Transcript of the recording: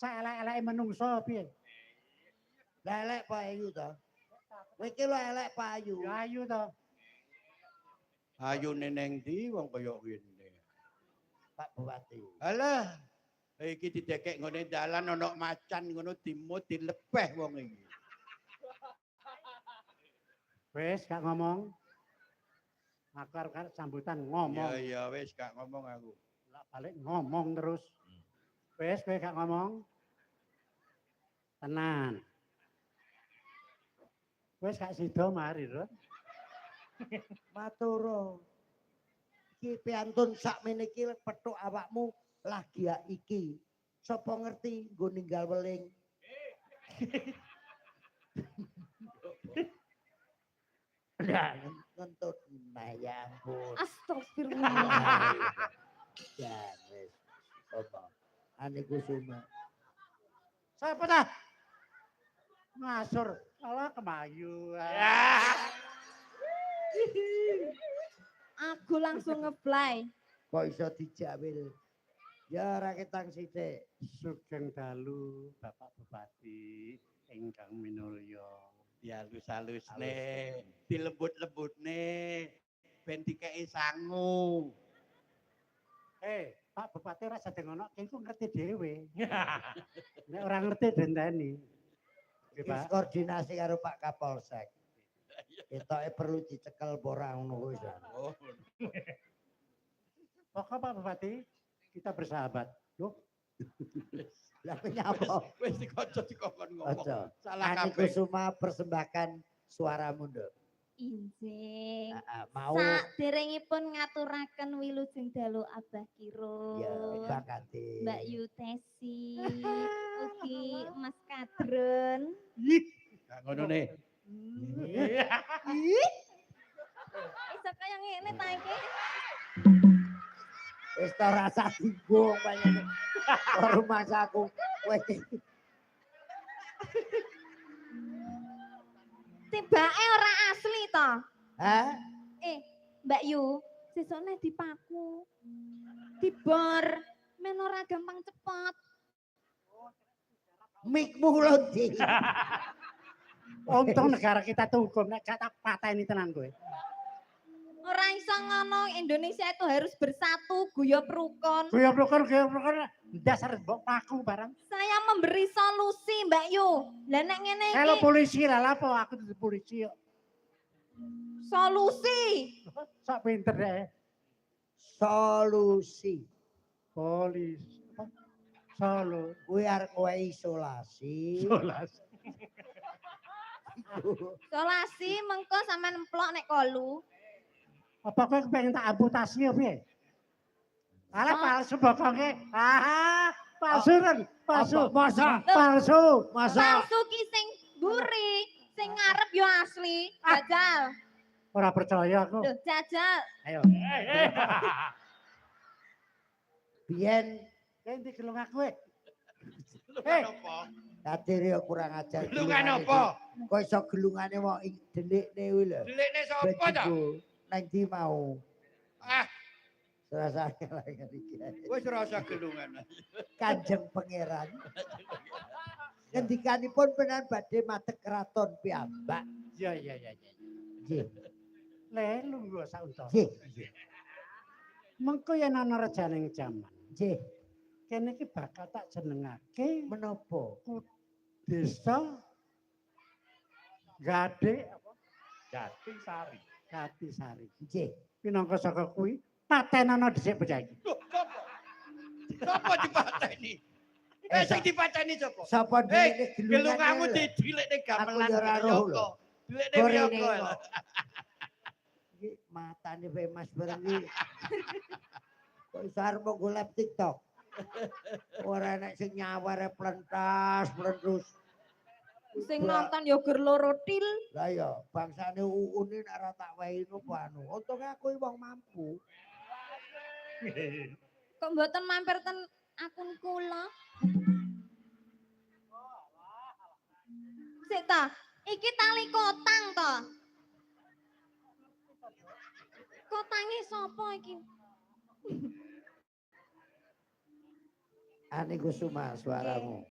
saelek-eleke menungso piye? Lelek payu to. Kowe iki lho elek payu. Ya ayu to. Ayu neneng ndi wong kaya ngene. Pak Bupati. Alah, iki didekek ngene dalan ana macan ngono dimut dilepeh wong iki. Wis gak ngomong. Aku arep sambutan ngomong. Ya wis gak ngomong aku. Lah balik ngomong terus. Wis kowe gak ngomong. Tenan. Wis gak sida mari, Rut. Maturo. Iki piantun sakmene iki pethuk awakmu lagi ya iki. Sopo ngerti nggo ninggal weling. Lah ngentut nah ya ampun. Astagfirullah. Ya wis. Apa? Ani Kusuma. Siapa dah? Ngasur. Alah kemayu. Aku langsung ngeplay. Kok iso dijawil? Ya ora ketang sithik. Sugeng dalu Bapak Bupati ingkang minulya. Dihalus-halusne, dilembut-lembutne, ben dikeki sangu. Pak Bupati ora sedeng ngono, iku ngerti dhewe. Nek ora ngerti denteni. Nggih, Wis Pak. koordinasi karo Pak Kapolsek. Ketoke perlu dicekel apa ora ngono kuwi. Oh. Pokok Pak Bupati, kita bersahabat. Loh, Lah nyapa? Wis dikocok ngomong. Aja. Salah Ani kabeh. Kusuma persembahkan suaramu, Nduk. Injing. Mau Saderengipun ngaturaken wilujeng dalu Abah Kiro. ya bakate. Mbak Yu Tesi, ugi Mas Kadron. Gak ngono nih. Iso kaya ngene ta iki? Wis ta rasa singgung banyak. Rumah saku. Kowe Tibake ora asli to. Hah? Mbak Yu, sesone dipaku. Dibor, men ora gampang cepot. Mikmu lho di. untung negara kita tuh hukum, nek gak tak pateni tenan kowe. Ora iso ngono, Indonesia itu harus bersatu, guyub rukun. Guyub rukun, dasar mbok paku barang. Saya memberi solusi, Mbak Yu. Lah nek ngene Kalau iki polisi lah apa aku jadi polisi kok. solusi. Sok pinter deh. Solusi. Polisi. Solo. Kuwi arep kowe isolasi. Solas. Solasi mengko sampean nemplok nek kolu. Apa kowe pengen tak amputasi ya piye? Alah palsu bokonge. Palsu kan? Palsu. Masa? Palsu. Masa? Palsu ki sing mburi, sing ngarep yo asli. Jajal. Ora percaya aku. Loh, jajal. Ayo. Biyen Endi gelung aku kowe? Gelungan apa? Kadir ya kurang ajar. Gelungan apa? Kok iso gelungane wong delikne kuwi lho. Delikne sapa ta? Nang ndi mau? Ah, Rasane lagi iki. wis rasa gelungan. Kanjeng Pangeran. Ngendikanipun penan badhe madheg keraton piyambak. Iya. Nggih. Le lungguh saunta. Nggih. Mengko yen ana rejaning jaman. Nggih. Kene iki bakal tak jenengake Menapa? Desa Gade apa? Jatisari. Gatisari. Nggih. Pinangka saka kuwi patenana dhisik bocah iki. Loh, sapa? Sapa dipateni? Sing dipateni sapa? Sapa dhewe Gelunganmu didilikne gamelan Aku ya ora roh lho. Dilikne Gorene Wiyoko. kok. Iki matane Mas bareng iki. Kok iso arep golek TikTok. Ora enek sing nyaware plentas, plentus. Sing nonton yo ger loro til. Lah ya, bangsane uune nek ora tak wehi nopo anu. Untunge aku wong mampu. Kok mboten mampir ten akun kula? Sik ta, iki tali kotang to. Kotange sapa iki? Ani Kusuma suaramu.